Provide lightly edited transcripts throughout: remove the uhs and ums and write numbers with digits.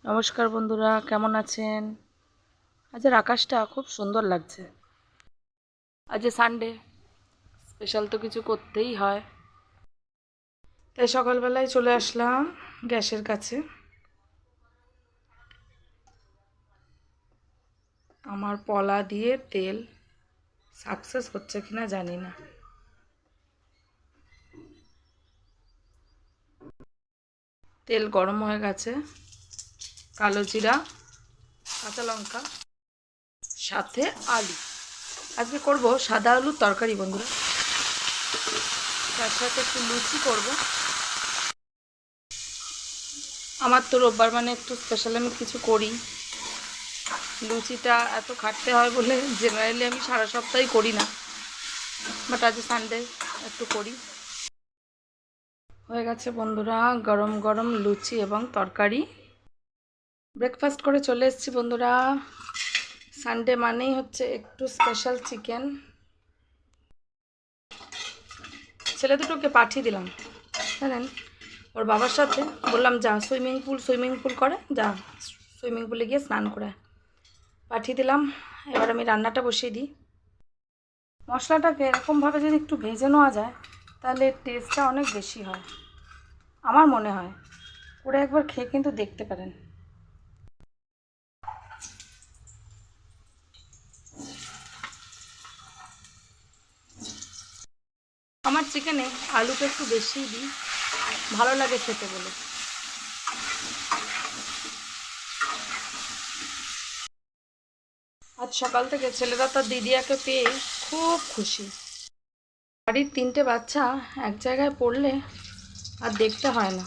নমস্কার বন্ধুরা, কেমন আছেন? আজের আকাশটা খুব সুন্দর লাগছে। আজ সানডে, স্পেশাল তো কিছু করতেই হয়। তাই সকালবেলায় চলে আসলাম গ্যাসের কাছে। আমার পলা দিয়ে তেল সাকসেস হচ্ছে কিনা জানি না। তেল গরম হয়ে গেছে। কালো জিরা, কাঁচা লঙ্কা, সাথে আলু। আজকে করব সাদা আলুর তরকারি বন্ধুরা। তার সাথে একটু লুচি করব। আমার তো রোববার মানে একটু স্পেশাল আমি কিছু করি। লুচিটা এত খাটতে হয় বলে জেনারেলি আমি সারা সপ্তাহে করি না, বাট আজ সানডে একটু করি। হয়ে গেছে বন্ধুরা গরম গরম লুচি এবং তরকারি। ব্রেকফাস্ট করে চলে এসেছি বন্ধুরা। সানডে মানেই হচ্ছে একটু স্পেশাল চিকেন। ছেলে দুটোকে পাঠিয়ে দিলাম জানেন, ওর বাবার সাথে বললাম যা সুইমিং পুল করে, যা সুইমিং পুলে গিয়ে স্নান করে পাঠিয়ে দিলাম। এবার আমি রান্নাটা বসিয়ে দিই। মশলাটাকে এরকমভাবে যদি একটু ভেজে নেওয়া যায় তাহলে টেস্টটা অনেক বেশি হয় আমার মনে হয়। করে একবার খেয়ে কিন্তু দেখতে পারেন। আমার চিকেনে আলুটা একটু বেশিই দিই, ভালো লাগে খেতে বলে। আজ সকাল থেকে ছেলেরা তার দিদিয়াকে পেয়ে খুব খুশি। বাড়ির 3টে বাচ্চা এক জায়গায় পড়লে আর দেখতে হয় না।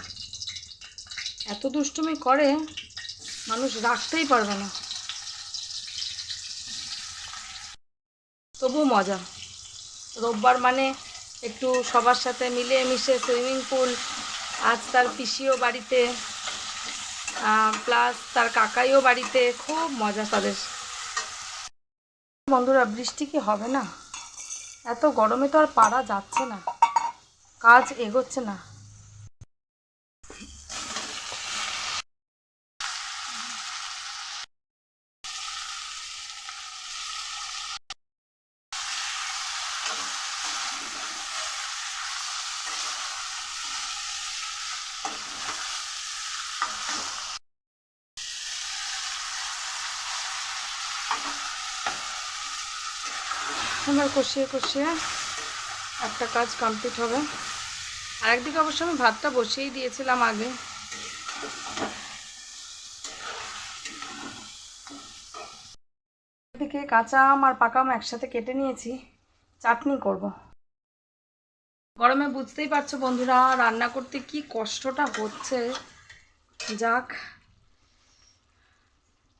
এত দুষ্টুমি করে মানুষ রাখতেই পারবে না, তবুও মজা। রোববার মানে একটু সবার সাথে মিলে মিশে সুইমিং পুল। আজ তার পিসিও বাড়িতে, প্লাস তার কাকাইও বাড়িতে, খুব মজা তাদের। বন্ধুরা বৃষ্টি কি হবে না? এত গরমে তো আর পারা যাচ্ছে না, কাজ এগোচ্ছে না। এবার কষিয়ে কষিয়ে একটা কাজ কমপ্লিট হবে। আর একদিকে অবশ্য আমি ভাতটা বসিয়েই দিয়েছিলাম আগে। এদিকে কাঁচা আম আর পাকা আম একসাথে কেটে নিয়েছি, চাটনি করব। গরমে বুঝতেই পারছো বন্ধুরা রান্না করতে কি কষ্টটা হচ্ছে। যাক,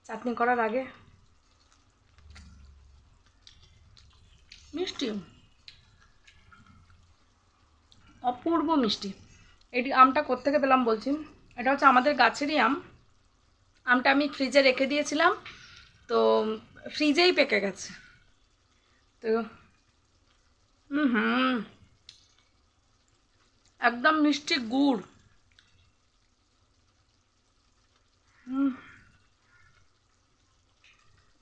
চাটনি করার আগে মিষ্টি, অপূর্ব মিষ্টি। এটি আমটা কোত্থেকে পেলাম বলছি। এটা হচ্ছে আমাদের গাছেরই আম। আমটা আমি ফ্রিজে রেখে দিয়েছিলাম, তো ফ্রিজেই পেকে গেছে। তো হুম, একদম মিষ্টি গুড়।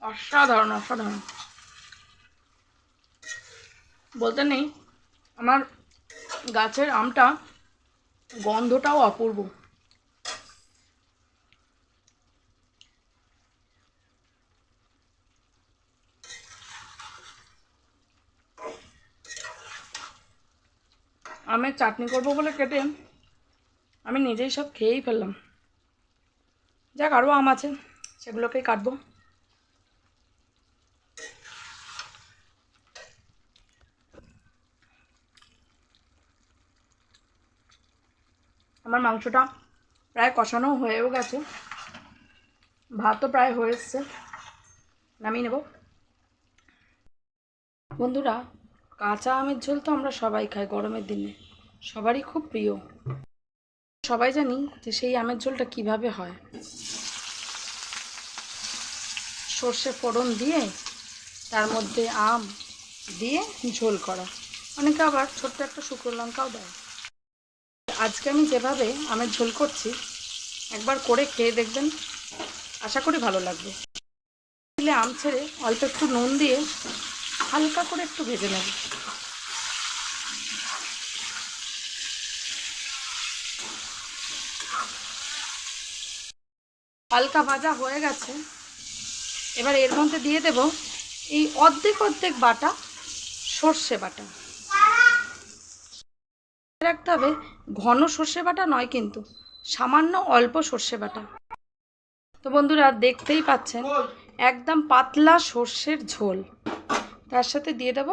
অসাধারণ অসাধারণ বলতে নেই। আমার গাছের আমটা গন্ধটাও অপূর্ব। আমের চাটনি করবো বলে কেটে আমি নিজেই সব খেয়েই ফেললাম। যাক, আরও আম আছে, সেগুলোকেই কাটবো। আমার মাংসটা প্রায় কষানো হয়েও গেছে, ভাতও প্রায় হয়ে এসছে, নামিয়ে নেব। বন্ধুরা কাঁচা আমের ঝোল তো আমরা সবাই খাই গরমের দিনে, সবারই খুব প্রিয়। সবাই জানি যে সেই আমের ঝোলটা কিভাবে হয়। সর্ষে ফোড়ন দিয়ে তার মধ্যে আম দিয়ে ঝোল করা, অনেকে আবার ছোট্ট একটা শুকনো লঙ্কাও দেয়। আজকে আমি যেভাবে আমের ঝোল করছি একবার করে খেয়ে দেখবেন, আশা করি ভালো লাগবে। দিলে আম ছেড়ে অল্প একটু নুন দিয়ে হালকা করে একটু ভেজে নেব। হালকা ভাজা হয়ে গেছে, এবার এর মধ্যে দিয়ে দেব এই অর্ধেক অর্ধেক বাটা সর্ষে বাটা। রাখতে হবে ঘন সর্ষে বাটা নয়, কিন্তু সামান্য অল্প সর্ষে বাটা। তো বন্ধুরা দেখতেই পাচ্ছেন একদম পাতলা সর্ষের ঝোল, তার সাথে দিয়ে দেব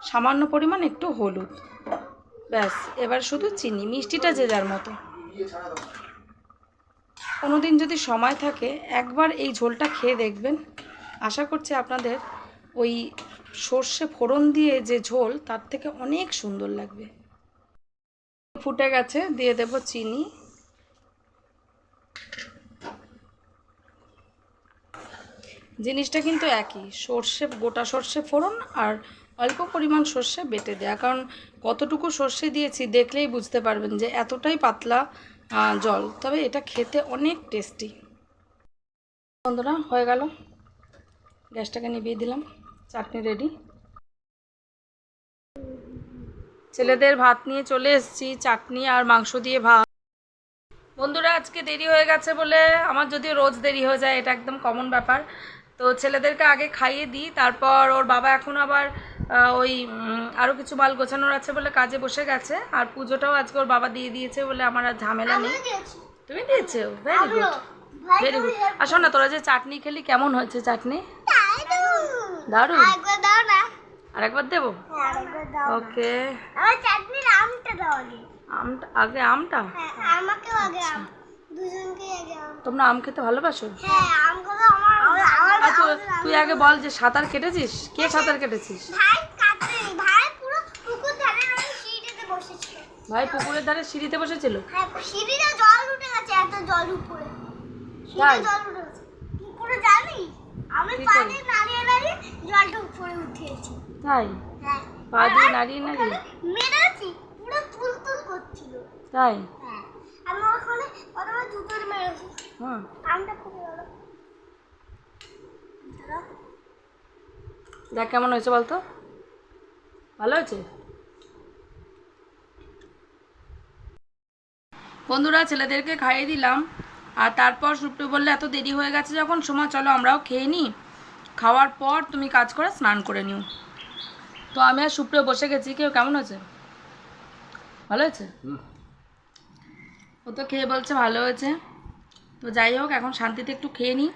সামান্য পরিমাণ একটু হলুদ, ব্যাস। এবার শুধু চিনি, মিষ্টিটা যে যার মতো। কোনো দিন যদি সময় থাকে একবার এই ঝোলটা খেয়ে দেখবেন, আশা করছি আপনাদের ওই সর্ষে ফোড়ন দিয়ে যে ঝোল তার থেকে অনেক সুন্দর লাগবে। ফুটে গেছে, দিয়ে দেব চিনি। জিনিসটা কিন্তু একই, সর্ষে গোটা সর্ষে ফোড়ন আর অল্প পরিমাণ সর্ষে বেটে দেয়া, কারণ কতটুকু সর্ষে দিয়েছি দেখলেই বুঝতে পারবেন যে এতটাই পাতলা জল, তবে এটা খেতে অনেক টেস্টি। বন্ধুরা হয়ে গেল, গ্যাসটাকে নিভিয়ে দিলাম, চাটনি রেডি। ছেলেদের ভাত নিয়ে চলে এসেছি, চাটনি আর মাংস দিয়ে ভাত। বন্ধুরা আজকে দেরি হয়ে গেছে বলে, আমার যদিও রোজ দেরি হয়ে যায়, এটা একদম কমন ব্যাপার। তো ছেলেদেরকে আগে খাইয়ে দিই, তারপর ওর বাবা এখন আবার ওই আরও কিছু মাল গোছানোর আছে বলে কাজে বসে গেছে। আর পুজোটাও আজকে ওর বাবা দিয়ে দিয়েছে বলে আমার আর ঝামেলা নেই। তুমি দিয়েছো? Very good, very good. আসো না, তোরা যে চাটনি খেলি কেমন হয়েছে চাটনি? দারুণ। আরেকবার দেবো? ওকে। আমটা আগে, আমটা তোমরা আম খেতে ভালোবাসো? তুই আগে বল যে সাঁতার কেটেছিস? কে সাঁতার কেটেছিস? ভাই পুকুরের ধারে সিঁড়িতে বসেছিল। তাই পা দিয়ে নাড়িয়ে নাড়িয়ে তাই? দেখ কেমন হয়েছে বলতো, ভালো হয়েছে? বন্ধুরা ছেলেদেরকে খাইয়ে দিলাম, আর তারপর সুপ্রিয় বললে এত দেরি হয়ে গেছে যখন, সময় চলো আমরাও খেয়ে নিই, খাওয়ার পর তুমি কাজ করে স্নান করে নিও। তো আমি আর সুপ্রিয় বসে গেছি। কেউ কেমন হয়েছে? ভালো হয়েছে? ও তো খেয়ে বলছে ভালো হয়েছে। তো যাই হোক, এখন শান্তিতে একটু খেয়ে নিই।